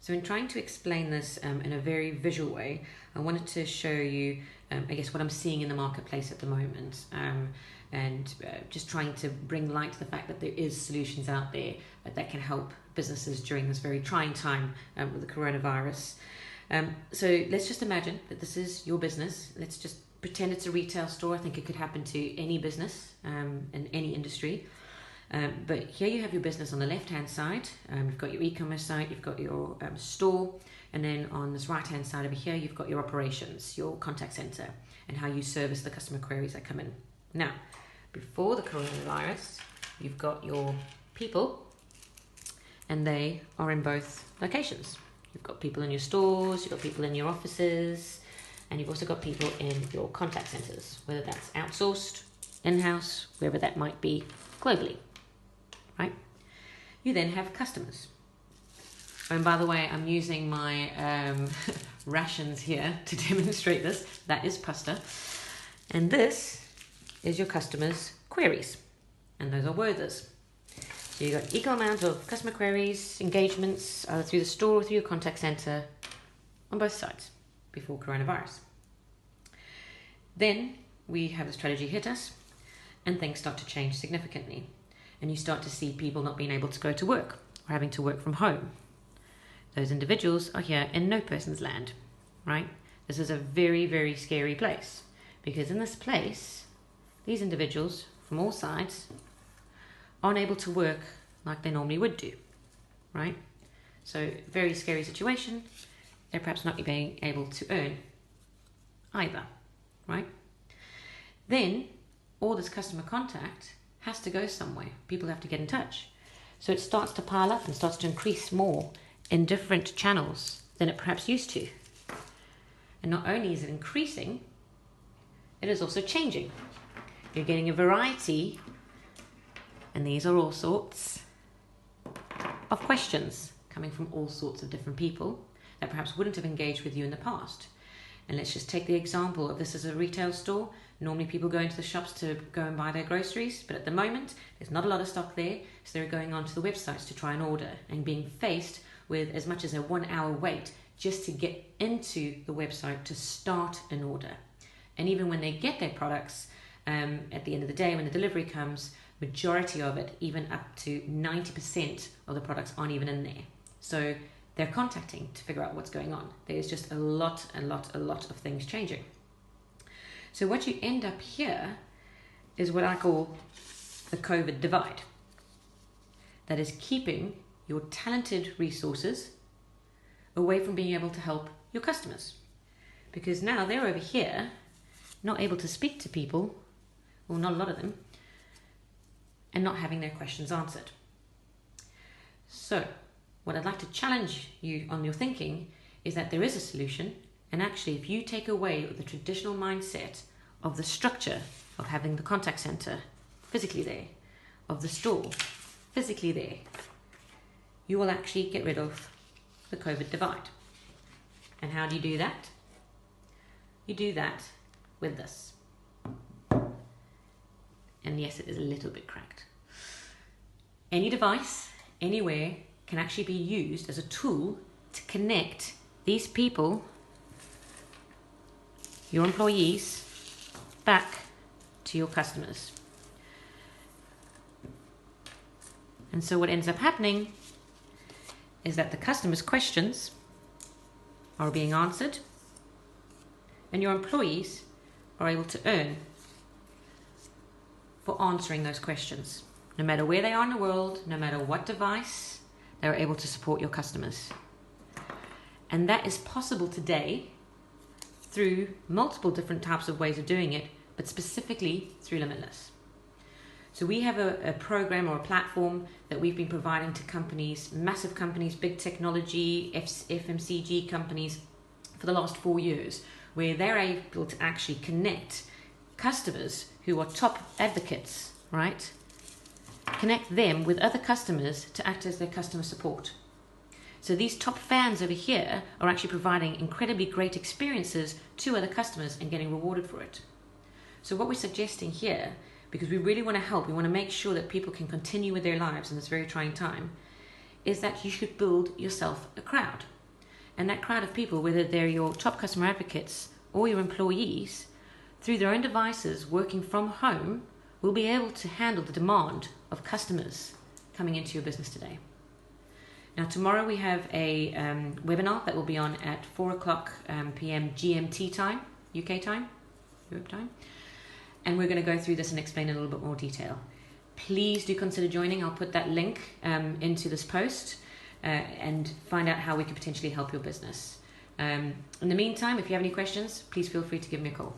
So in trying to explain this in a very visual way, I wanted to show you, I guess, what I'm seeing in the marketplace at the moment, and just trying to bring light to the fact that there is solutions out there that can help businesses during this very trying time with the coronavirus. So let's just imagine that this is your business. Let's just pretend it's a retail store. I think it could happen to any business in any industry. But here you have your business on the left hand side. You've got your e-commerce site, you've got your store, and then on this right hand side over here you've got your operations, your contact center, and how you service the customer queries that come in. Now, before the coronavirus, you've got your people, and they are in both locations. You've got people in your stores, you've got people in your offices, and you've also got people in your contact centers, whether that's outsourced, in-house, wherever that might be globally. Right? You then have customers. And by the way, I'm using my rations here to demonstrate this. That is pasta. And this is your customers' queries. And those are worders. So you've got equal amount of customer queries, engagements, either through the store or through your contact center on both sides before coronavirus. Then we have the strategy hit us and things start to change significantly. And you start to see people not being able to go to work or having to work from home. Those individuals are here in no person's land, right? This is a very, very scary place because in this place, these individuals from all sides aren't able to work like they normally would do, right? So very scary situation. They're perhaps not being able to earn either, right? Then all this customer contact has to go somewhere. People have to get in touch. So it starts to pile up and starts to increase more in different channels than it perhaps used to. And not only is it increasing, it is also changing. You're getting a variety, and these are all sorts of questions coming from all sorts of different people that perhaps wouldn't have engaged with you in the past. And let's just take the example of this as a retail store. Normally people go into the shops to go and buy their groceries, but at the moment there's not a lot of stock there, so they're going onto the websites to try and order and being faced with as much as a 1 hour wait just to get into the website to start an order. And even when they get their products, at the end of the day when the delivery comes, majority of it, even up to 90% of the products aren't even in there. So they're contacting to figure out what's going on. There's just a lot of things changing. So what you end up here is what I call the COVID divide. That is keeping your talented resources away from being able to help your customers. Because now they're over here, not able to speak to people, or not a lot of them, and not having their questions answered. So what I'd like to challenge you on your thinking is that there is a solution. And actually, if you take away the traditional mindset of the structure of having the contact center physically there, of the store physically there, you will actually get rid of the COVID divide. And how do you do that? You do that with this. And yes, it is a little bit cracked. Any device, anywhere, can actually be used as a tool to connect these people, your employees, back to your customers. And so what ends up happening is that the customer's questions are being answered and your employees are able to earn for answering those questions. No matter where they are in the world, no matter what device, they're able to support your customers. And that is possible today through multiple different types of ways of doing it, but specifically through Limitless. So we have a program or a platform that we've been providing to companies, massive companies, big technology, FMCG companies for the last 4 years, where they're able to actually connect customers who are top advocates, right? Connect them with other customers to act as their customer support. So these top fans over here are actually providing incredibly great experiences to other customers and getting rewarded for it. So what we're suggesting here, because we really want to help, we want to make sure that people can continue with their lives in this very trying time, is that you should build yourself a crowd. And that crowd of people, whether they're your top customer advocates or your employees, through their own devices working from home, will be able to handle the demand of customers coming into your business today. Now, tomorrow we have a webinar that will be on at 4 o'clock p.m. GMT time, UK time, Europe time. And we're going to go through this and explain in a little bit more detail. Please do consider joining. I'll put that link into this post and find out how we can potentially help your business. In the meantime, if you have any questions, please feel free to give me a call.